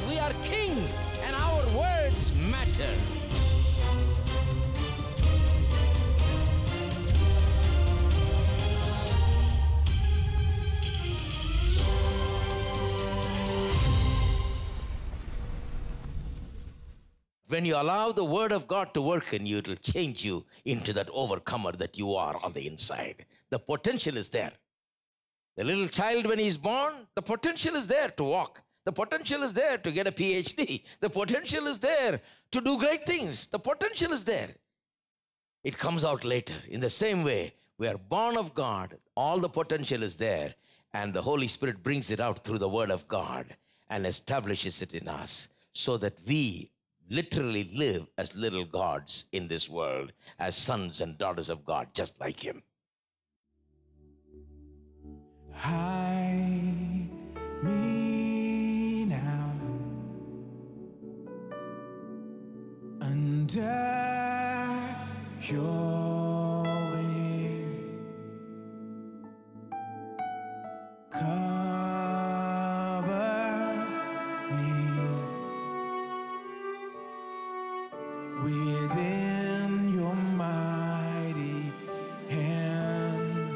we are kings and our words matter. When you allow the word of God to work in you, it will change you into that overcomer that you are on the inside. The potential is there. The little child, when he is born, the potential is there to walk. The potential is there to get a PhD. The potential is there to do great things. The potential is there. It comes out later. In the same way, we are born of God. All the potential is there. And the Holy Spirit brings it out through the word of God and establishes it in us so that we literally live as little gods in this world, as sons and daughters of God, just like Him. Hide me now under your wing. Cover me within your mighty hand.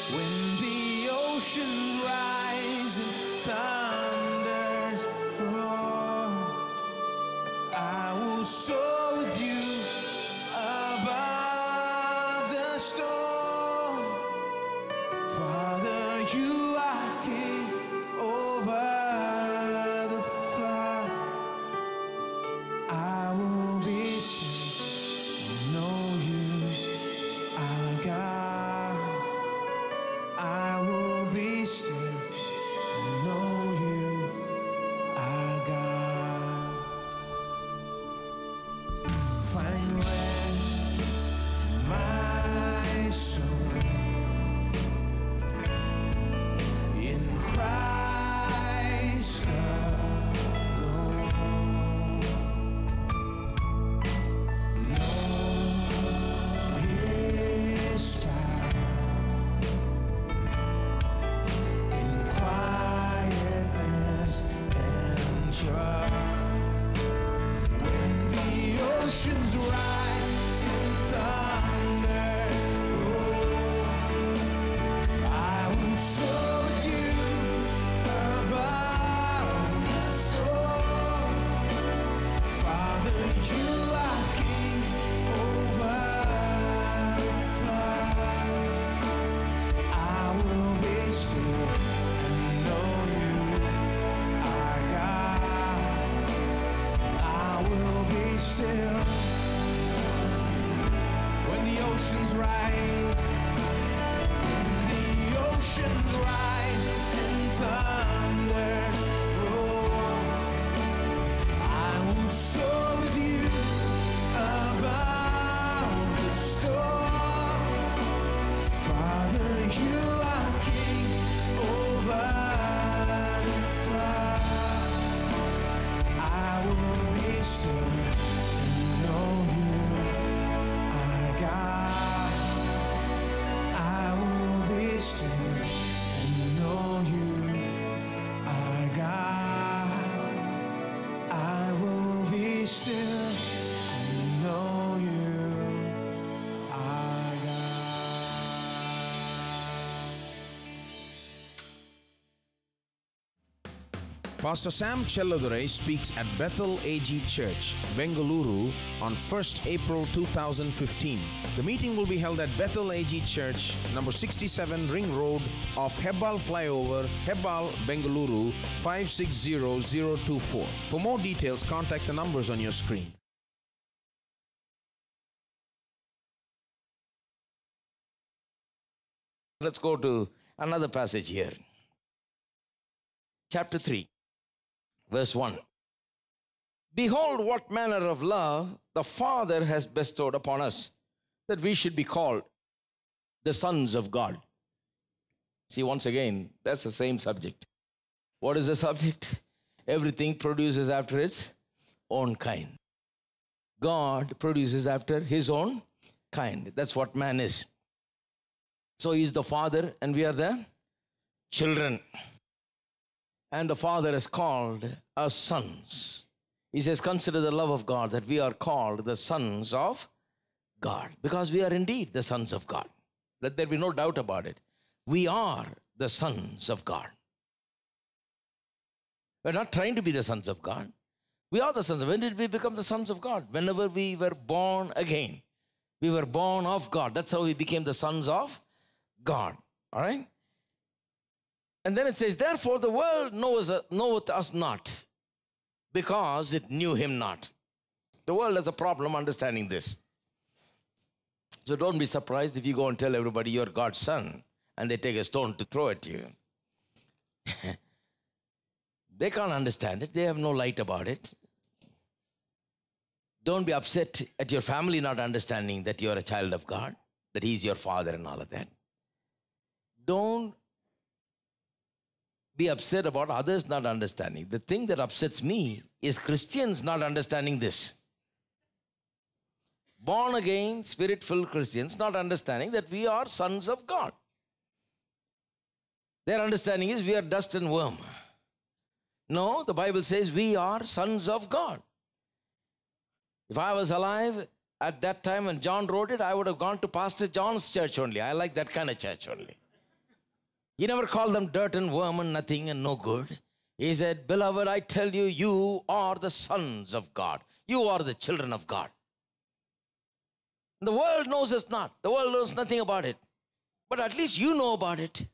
When the ocean rises and thunders roar, I will soar with you above the storm. Father, you are king over the flood. I will be still, know you are God. I will be still, know you are God. Find rest, my soul, in Christ alone. Know His power in quietness and trust. When the oceans rise and thunder roar, I will soar with you above the storm. Father, you are king over the flood. I will be still and know you are God. I will be still. When the oceans rise, and thunders roar, I will soar with you above the storm. Father, you are king over the flood. I will be still and know you are God. I will be still and know you are God. I will be still and know you are God. Pastor Sam Chelladurai speaks at Bethel AG Church, Bengaluru on 1st April 2015. The meeting will be held at Bethel AG Church, number 67 Ring Road off Hebbal Flyover, Hebbal, Bengaluru 560024. For more details, contact the numbers on your screen. Let's go to another passage here. Chapter 3, verse 1. Behold, what manner of love the Father has bestowed upon us, that we should be called the sons of God. See, once again, that's the same subject. What is the subject? Everything produces after its own kind. God produces after His own kind. That's what man is. So He is the Father and we are the children. And the Father has called us sons. He says, consider the love of God, that we are called the sons of God, because we are indeed the sons of God. Let there be no doubt about it. We are the sons of God. We're not trying to be the sons of God. We are the sons of God. When did we become the sons of God? Whenever we were born again. We were born of God. That's how we became the sons of God. All right? And then it says, therefore the world knoweth us not, because it knew him not. The world has a problem understanding this. So don't be surprised if you go and tell everybody you're God's son, and they take a stone to throw at you. They can't understand it. They have no light about it. Don't be upset at your family not understanding that you're a child of God, that he's your father and all of that. Don't be upset about others not understanding. The thing that upsets me is Christians not understanding this. Born again, spirit-filled Christians not understanding that we are sons of God. Their understanding is we are dust and worm. No, the Bible says we are sons of God. If I was alive at that time when John wrote it, I would have gone to Pastor John's church only. I like that kind of church only. He never called them dirt and worm and nothing and no good. He said, beloved, I tell you, you are the sons of God. You are the children of God. The world knows us not. The world knows nothing about it. But at least you know about it.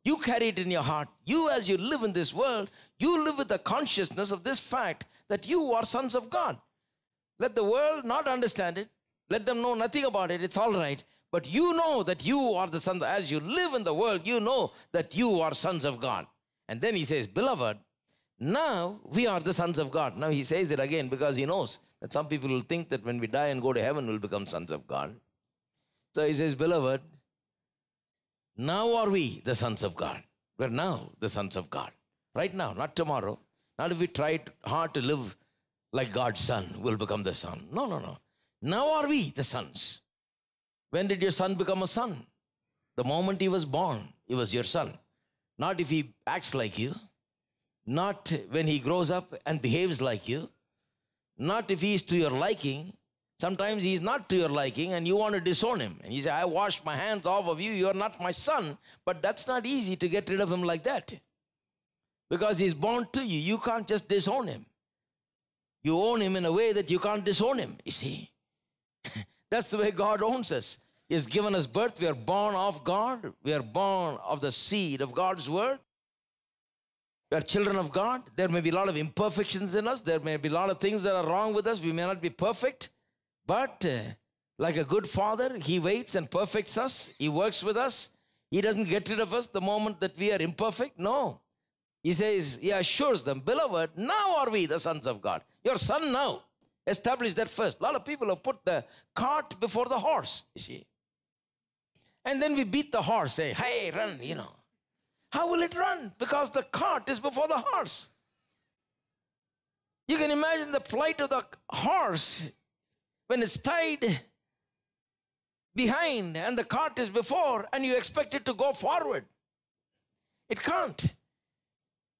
You carry it in your heart. You, as you live in this world, you live with the consciousness of this fact that you are sons of God. Let the world not understand it. Let them know nothing about it. It's all right. But you know that you are the sons. As you live in the world, you know that you are sons of God. And then he says, beloved, now we are the sons of God. Now he says it again because he knows that some people will think that when we die and go to heaven, we'll become sons of God. So he says, beloved, now are we the sons of God. We're now the sons of God. Right now, not tomorrow. Not if we try hard to live like God's son, we'll become the son. No, no, no. Now are we the sons. When did your son become a son? The moment he was born, he was your son. Not if he acts like you. Not when he grows up and behaves like you. Not if he is to your liking. Sometimes he is not to your liking and you want to disown him. And you say, I wash my hands off of you. You are not my son. But that's not easy to get rid of him like that. Because he's born to you. You can't just disown him. You own him in a way that you can't disown him, you see. That's the way God owns us. He has given us birth. We are born of God. We are born of the seed of God's word. We are children of God. There may be a lot of imperfections in us. There may be a lot of things that are wrong with us. We may not be perfect. But like a good father, he waits and perfects us. He works with us. He doesn't get rid of us the moment that we are imperfect. No. He says, he assures them, beloved, now are we the sons of God. Your son now. Establish that first. A lot of people have put the cart before the horse, you see. And then we beat the horse, say, hey, run, you know. How will it run? Because the cart is before the horse. You can imagine the plight of the horse when it's tied behind and the cart is before and you expect it to go forward. It can't.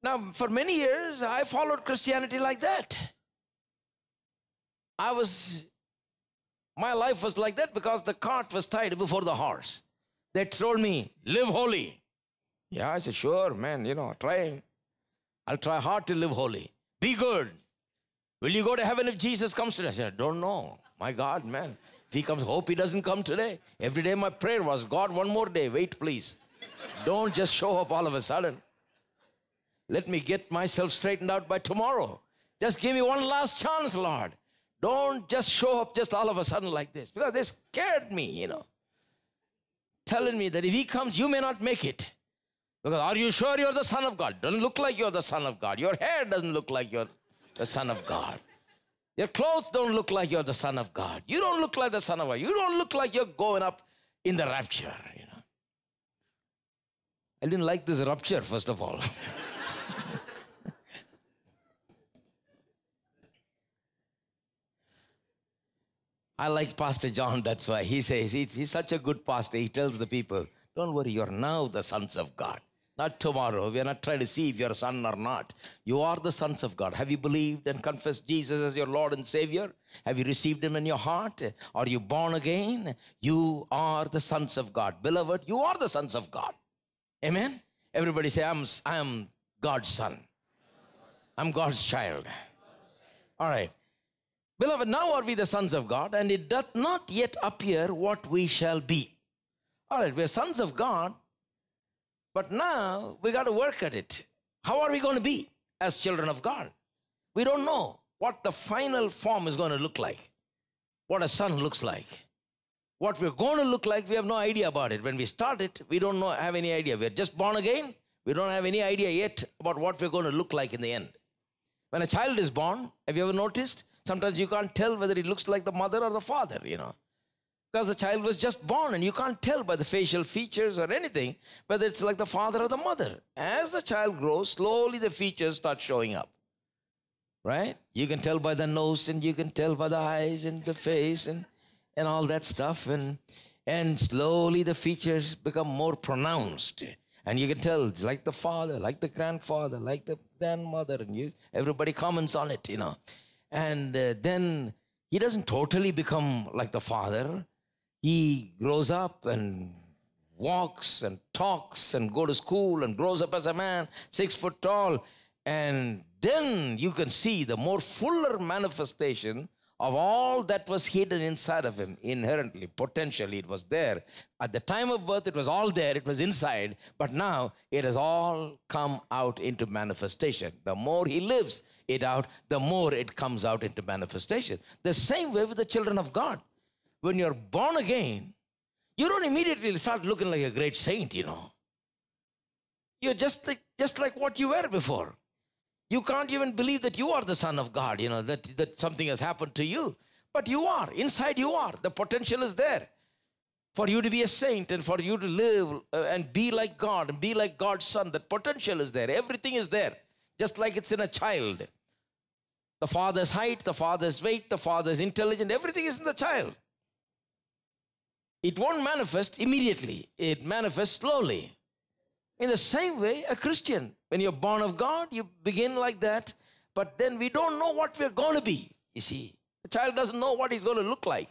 Now, for many years, I followed Christianity like that. My life was like that because the cart was tied before the horse. They told me, live holy. Yeah, I said, sure, man, you know, try. I'll try hard to live holy. Be good. Will you go to heaven if Jesus comes today? I said, I don't know. My God, man. If he comes, hope he doesn't come today. Every day my prayer was, God, one more day. Wait, please. Don't just show up all of a sudden. Let me get myself straightened out by tomorrow. Just give me one last chance, Lord. Don't just show up just all of a sudden like this. Because they scared me, you know. Telling me that if he comes, you may not make it. Because are you sure you're the son of God? Doesn't look like you're the son of God. Your hair doesn't look like you're the son of God. Your clothes don't look like you're the son of God. You don't look like the son of God. You don't look like you're going up in the rapture, you know. I didn't like this rupture, first of all. I like Pastor John, that's why. He says, he's such a good pastor. He tells the people, don't worry, you're now the sons of God. not tomorrow. We are not trying to see if you're a son or not. You are the sons of God. Have you believed and confessed Jesus as your Lord and Savior? Have you received him in your heart? Are you born again? You are the sons of God. Beloved, you are the sons of God. Amen? Everybody say, I am God's son. I'm God's child. All right. Beloved, now are we the sons of God, and it doth not yet appear what we shall be. All right, we're sons of God, but now we got to work at it. How are we going to be as children of God? We don't know what the final form is going to look like, what a son looks like. What we're going to look like, we have no idea about it. When we start it, we don't have any idea. We're just born again. We don't have any idea yet about what we're going to look like in the end. When a child is born, have you ever noticed? Sometimes you can't tell whether it looks like the mother or the father, Because the child was just born and you can't tell by the facial features or anything whether it's like the father or the mother. As the child grows, slowly the features start showing up. Right? You can tell by the nose and you can tell by the eyes and the face and all that stuff. And slowly the features become more pronounced. And you can tell it's like the father, like the grandfather, like the grandmother. And everybody comments on it, And then he doesn't totally become like the father. He grows up and walks and talks and go to school and grows up as a man, 6 foot tall. And then you can see the more fuller manifestation of all that was hidden inside of him inherently, potentially it was there. At the time of birth, it was all there, it was inside, but now it has all come out into manifestation. The more he lives it out, the more it comes out into manifestation. The same way with the children of God. When you're born again, you don't immediately start looking like a great saint, You're just like what you were before. You can't even believe that you are the son of God, that something has happened to you. But you are. Inside you are. The potential is there. For you to be a saint and for you to live and be like God and be like God's son, that potential is there. Everything is there. Just like it's in a child. The father's height, the father's weight, the father's intelligence, everything is in the child. It won't manifest immediately. It manifests slowly. In the same way, a Christian, when you're born of God, you begin like that, but then we don't know what we're going to be, you see. The child doesn't know what he's going to look like.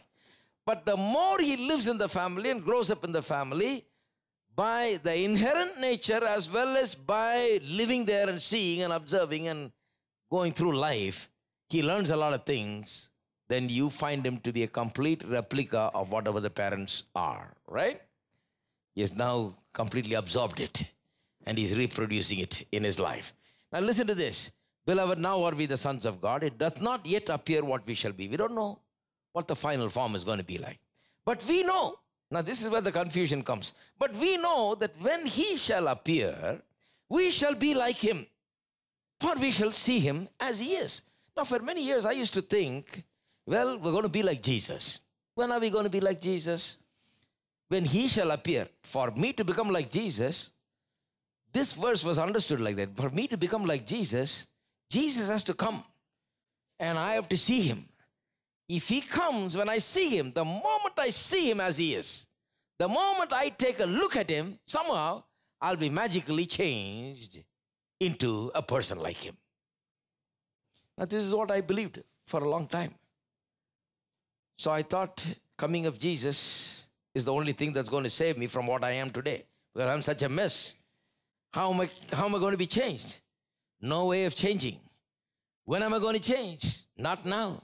But the more he lives in the family and grows up in the family, by the inherent nature as well as by living there and seeing and observing and going through life, he learns a lot of things. Then you find him to be a complete replica of whatever the parents are, right? He has now completely absorbed it. And he's reproducing it in his life. Now listen to this. Beloved, now are we the sons of God. It doth not yet appear what we shall be. We don't know what the final form is going to be like. But we know. Now this is where the confusion comes. But we know that when he shall appear, we shall be like him. For we shall see him as he is. Now for many years I used to think, well, we're going to be like Jesus. When are we going to be like Jesus? When he shall appear. For me to become like Jesus, this verse was understood like that. For me to become like Jesus, Jesus has to come. And I have to see him. If he comes, when I see him, the moment I see him as he is, the moment I take a look at him, somehow I'll be magically changed into a person like him. Now this is what I believed for a long time. So I thought coming of Jesus is the only thing that's going to save me from what I am today. Because I'm such a mess. How am I going to be changed? No way of changing. When am I going to change? Not now.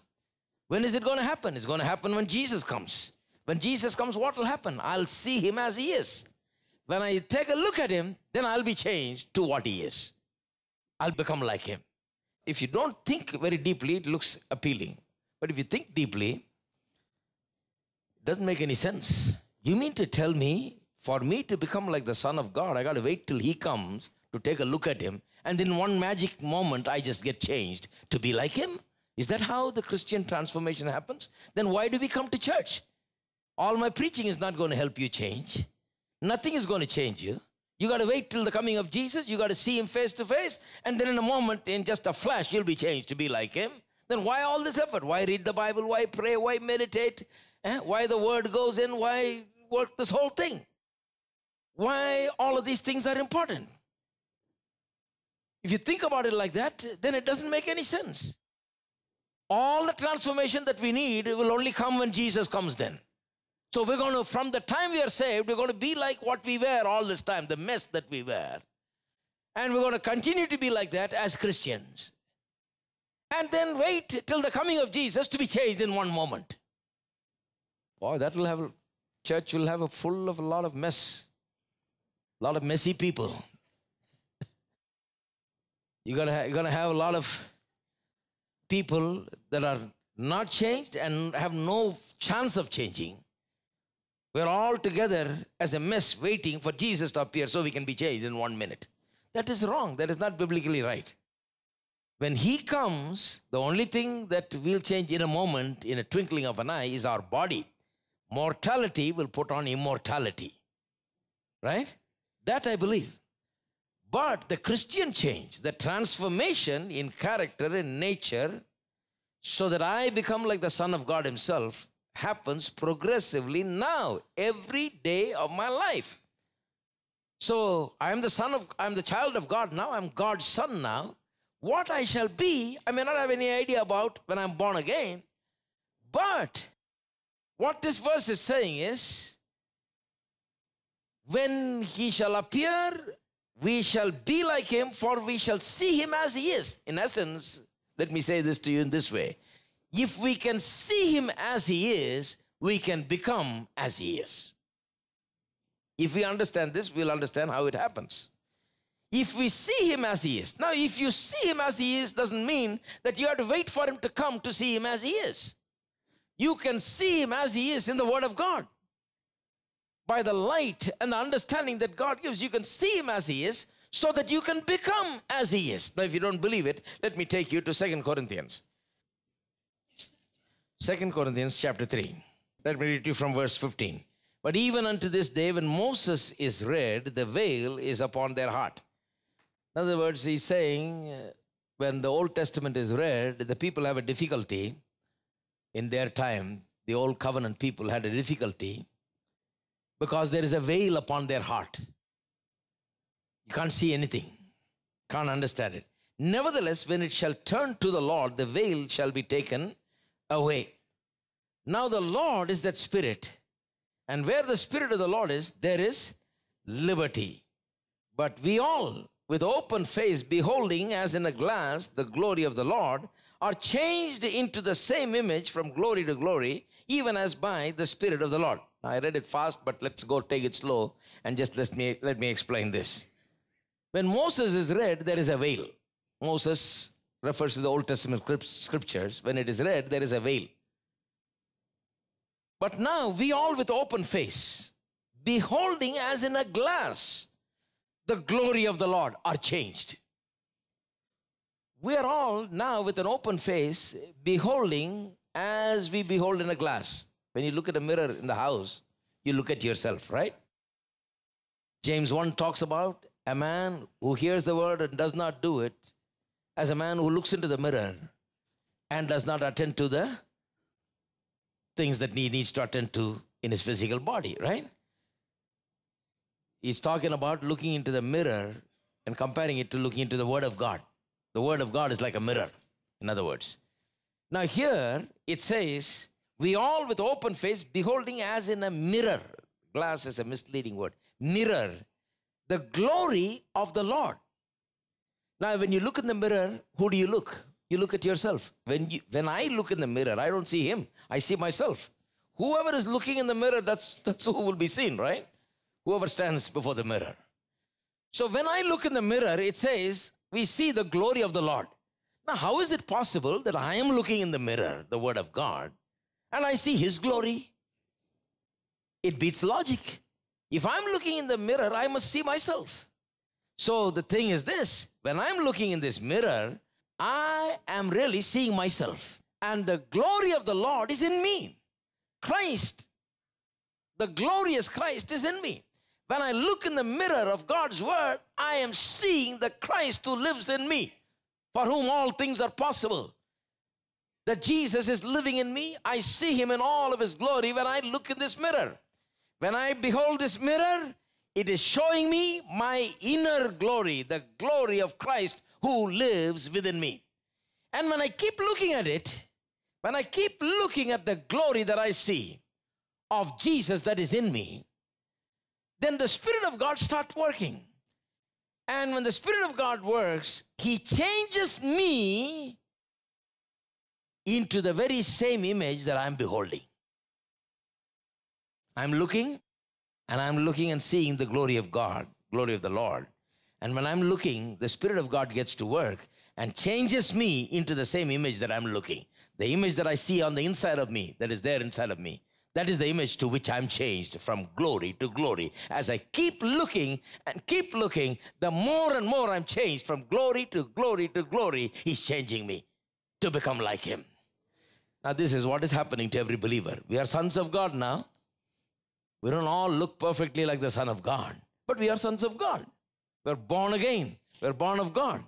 When is it going to happen? It's going to happen when Jesus comes. When Jesus comes, what will happen? I'll see him as he is. When I take a look at him, then I'll be changed to what he is. I'll become like him. If you don't think very deeply, it looks appealing. But if you think deeply, it doesn't make any sense. You mean to tell me, for me to become like the Son of God, I got to wait till he comes to take a look at him, and in one magic moment, I just get changed to be like him? Is that how the Christian transformation happens? Then why do we come to church? All my preaching is not going to help you change. Nothing is going to change you. You got to wait till the coming of Jesus. You got to see him face to face, and then in a moment, in just a flash, you'll be changed to be like him. Then why all this effort? Why read the Bible? Why pray? Why meditate? Why the word goes in? Why work this whole thing? Why all of these things are important? If you think about it like that, then it doesn't make any sense. All the transformation that we need will only come when Jesus comes then. So we're going to, from the time we are saved, we're going to be like what we were all this time, the mess that we were. And we're going to continue to be like that as Christians. And then wait till the coming of Jesus to be changed in one moment. Boy, that will have, church will have full of a lot of mess. A lot of messy people. You're going to have a lot of people that are not changed and have no chance of changing. We're all together as a mess waiting for Jesus to appear so we can be changed in 1 minute. That is wrong. That is not biblically right. When he comes, the only thing that will change in a moment, in a twinkling of an eye, is our body. Mortality will put on immortality. Right? That I believe. But the Christian change, the transformation in character and nature, so that I become like the Son of God himself, happens progressively now, every day of my life. So I'm the child of God now, I'm God's son now. What I shall be, I may not have any idea about when I'm born again. But what this verse is saying is, when he shall appear, we shall be like him, for we shall see him as he is. In essence, let me say this to you in this way. If we can see him as he is, we can become as he is. If we understand this, we'll understand how it happens. If we see him as he is. Now, if you see him as he is, doesn't mean that you have to wait for him to come to see him as he is. You can see him as he is in the Word of God. By the light and the understanding that God gives, you can see him as he is so that you can become as he is. Now, if you don't believe it, let me take you to 2 Corinthians. 2 Corinthians chapter 3. Let me read you from verse 15. But even unto this day, when Moses is read, the veil is upon their heart. In other words, he's saying, when the Old Testament is read, the people have a difficulty. In their time, the Old Covenant people had a difficulty because there is a veil upon their heart. You can't see anything. Can't understand it. Nevertheless, when it shall turn to the Lord, the veil shall be taken away. Now the Lord is that Spirit, and where the Spirit of the Lord is, there is liberty. But we all, with open face, beholding as in a glass the glory of the Lord, are changed into the same image from glory to glory, even as by the Spirit of the Lord. Now, I read it fast, but let's go take it slow and just let me explain this. When Moses is read, there is a veil. Moses refers to the Old Testament scriptures. When it is read, there is a veil. But now we all with open face, beholding as in a glass the glory of the Lord, are changed. We are all now with an open face, beholding as we behold in a glass. When you look at a mirror in the house, you look at yourself, right? James 1 talks about a man who hears the word and does not do it as a man who looks into the mirror and does not attend to the things that he needs to attend to in his physical body, right? He's talking about looking into the mirror and comparing it to looking into the Word of God. The Word of God is like a mirror, in other words. Now here, it says, we all with open face, beholding as in a mirror. Glass is a misleading word. Mirror. The glory of the Lord. Now, when you look in the mirror, who do you look? You look at yourself. When I look in the mirror, I don't see him. I see myself. Whoever is looking in the mirror, that's who will be seen, right? Whoever stands before the mirror. So when I look in the mirror, it says, we see the glory of the Lord. Now, how is it possible that I am looking in the mirror, the Word of God, and I see His glory? It beats logic. If I'm looking in the mirror, I must see myself. So the thing is this, when I'm looking in this mirror, I am really seeing myself. And the glory of the Lord is in me. Christ, the glorious Christ is in me. When I look in the mirror of God's Word, I am seeing the Christ who lives in me, for whom all things are possible. That Jesus is living in me, I see Him in all of His glory when I look in this mirror. When I behold this mirror, it is showing me my inner glory, the glory of Christ who lives within me. And when I keep looking at it, when I keep looking at the glory that I see of Jesus that is in me, then the Spirit of God starts working. And when the Spirit of God works, He changes me into the very same image that I'm beholding. I'm looking and seeing the glory of God, glory of the Lord. And when I'm looking, the Spirit of God gets to work and changes me into the same image that I'm looking. The image that I see on the inside of me, that is there inside of me, that is the image to which I'm changed from glory to glory. As I keep looking and keep looking, the more and more I'm changed from glory to glory to glory. He's changing me to become like Him. Now this is what is happening to every believer. We are sons of God now. We don't all look perfectly like the Son of God, but we are sons of God. We're born again. We're born of God.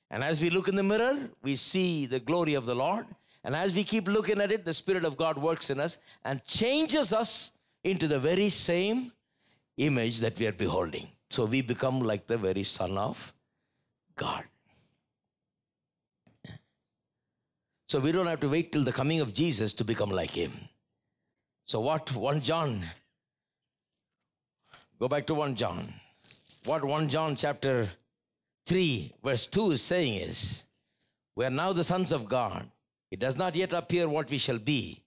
And as we look in the mirror, we see the glory of the Lord. And as we keep looking at it, the Spirit of God works in us and changes us into the very same image that we are beholding. So we become like the very Son of God. So we don't have to wait till the coming of Jesus to become like Him. So what 1 John, go back to 1 John. What 1 John chapter 3 verse 2 is saying is, we are now the sons of God. It does not yet appear what we shall be.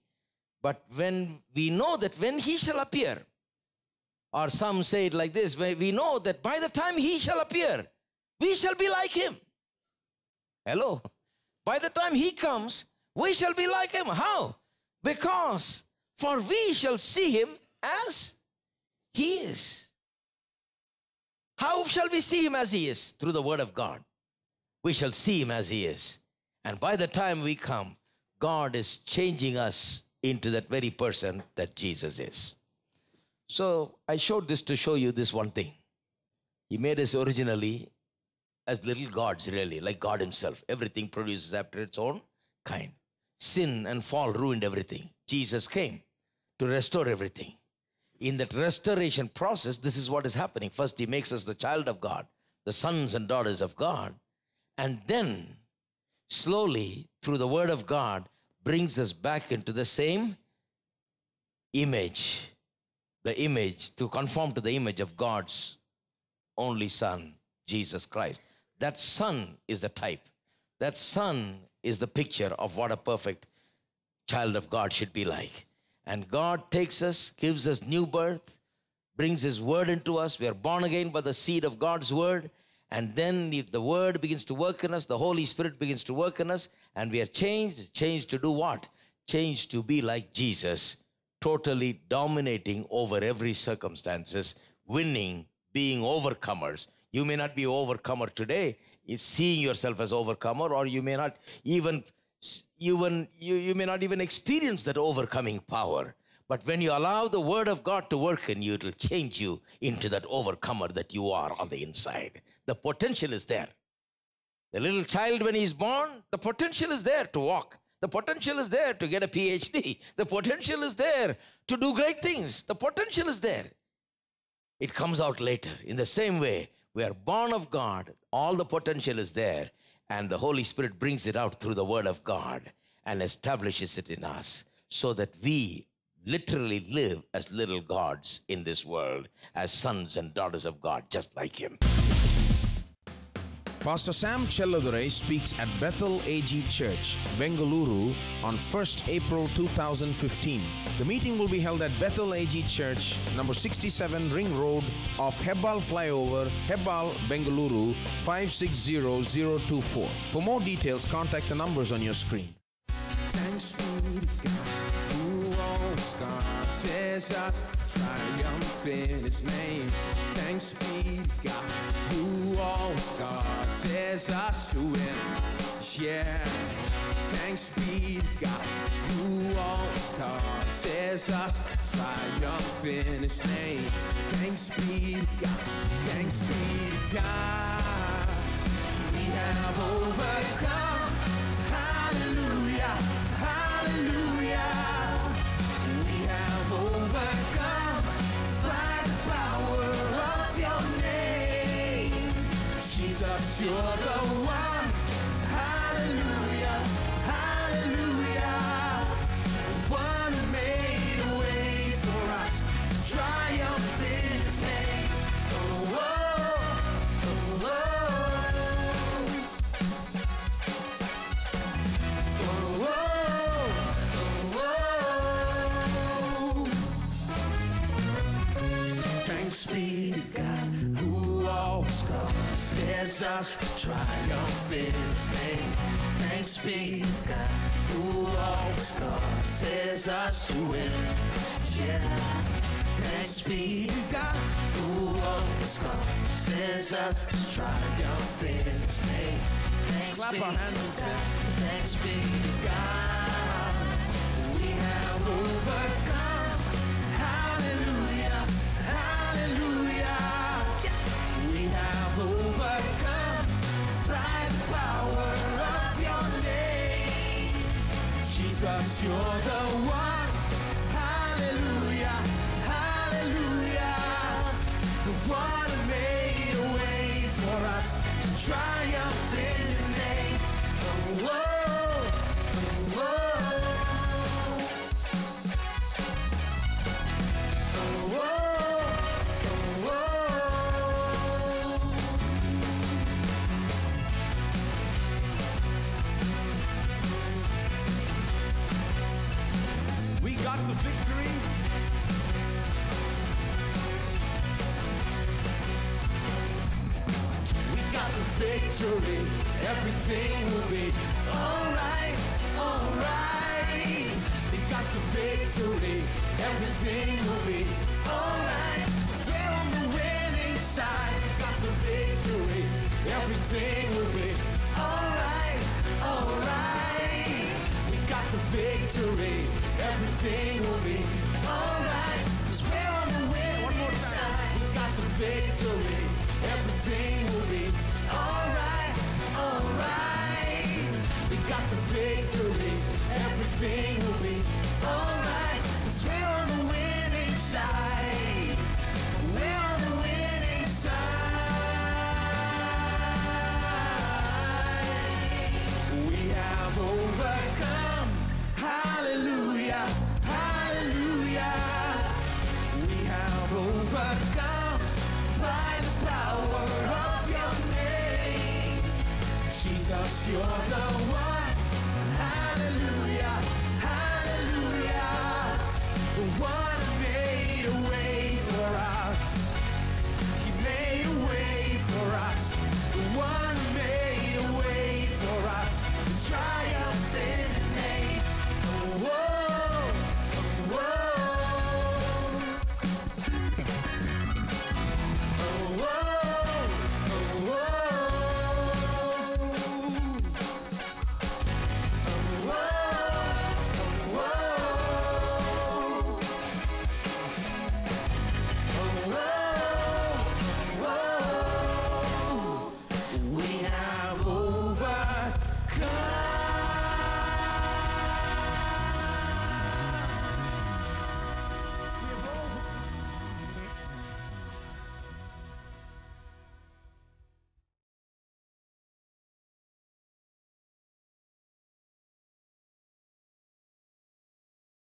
But when we know that when He shall appear, or some say it like this, we know that by the time He shall appear, we shall be like Him. Hello? By the time He comes, we shall be like Him. How? Because for we shall see Him as He is. How shall we see Him as He is? Through the Word of God. We shall see Him as He is. And by the time we come, God is changing us into that very person that Jesus is. So I showed this to show you this one thing. He made us originally as little gods, really, like God Himself. Everything produces after its own kind. Sin and fall ruined everything. Jesus came to restore everything. In that restoration process, this is what is happening. First, He makes us the child of God, the sons and daughters of God. And then, slowly, through the Word of God, brings us back into the same image. The image, to conform to the image of God's only Son, Jesus Christ. That Son is the type. That Son is the picture of what a perfect child of God should be like. And God takes us, gives us new birth, brings His Word into us. We are born again by the seed of God's Word. And then if the Word begins to work in us, the Holy Spirit begins to work in us, and we are changed. Changed to do what? Changed to be like Jesus, totally dominating over every circumstances, winning, being overcomers. You may not be overcomer today, it's seeing yourself as overcomer, or you may not even experience that overcoming power. But when you allow the Word of God to work in you, it will change you into that overcomer that you are on the inside. The potential is there. The little child, when he's born, the potential is there to walk. The potential is there to get a PhD. The potential is there to do great things. The potential is there. It comes out later. In the same way, we are born of God. All the potential is there. And the Holy Spirit brings it out through the Word of God and establishes it in us so that we literally live as little gods in this world, as sons and daughters of God, just like Him. Pastor Sam Chelladurai speaks at Bethel AG Church, Bengaluru on 1st April 2015. The meeting will be held at Bethel AG Church, number 67 Ring Road off Hebbal Flyover, Hebbal, Bengaluru 560024. For more details, contact the numbers on your screen. Thanks be to God, who always causes us triumph in His name. Thanks be to God, who always causes us to win. Yeah. Thanks be to God, who always causes us triumph in His name. Thanks be to God, thanks be to God. We have overcome. Hallelujah, hallelujah. We have overcome by the power of your name. Jesus, you're the one. says us triumph in His name. Thanks be to God who always causes us to win. Yeah. Thanks be to God who always causes us to triumph in His name. Thanks Clap be our hands to and sing. God. Thanks be to God. We have overcome. Hallelujah. Hallelujah. We have overcome by the power of your name. Jesus, you're the one. Hallelujah. Hallelujah. The one who made a way for us to triumph in your name. Whoa, whoa, we got the victory. We got the victory. Everything will be alright, alright. We got the victory. Everything will be alright. 'Cause we're on the winning side. We got the victory. Everything will be alright, alright. We got the victory. Everything will be alright. 'Cause we're on the winning side. We got the victory. Everything will be alright, alright. We got the victory. Everything will be alright. 'Cause we're on the winning side. We're on the winning side. We have overcome. Hallelujah. Hallelujah. We have overcome by the power of your name. Jesus, you're the one.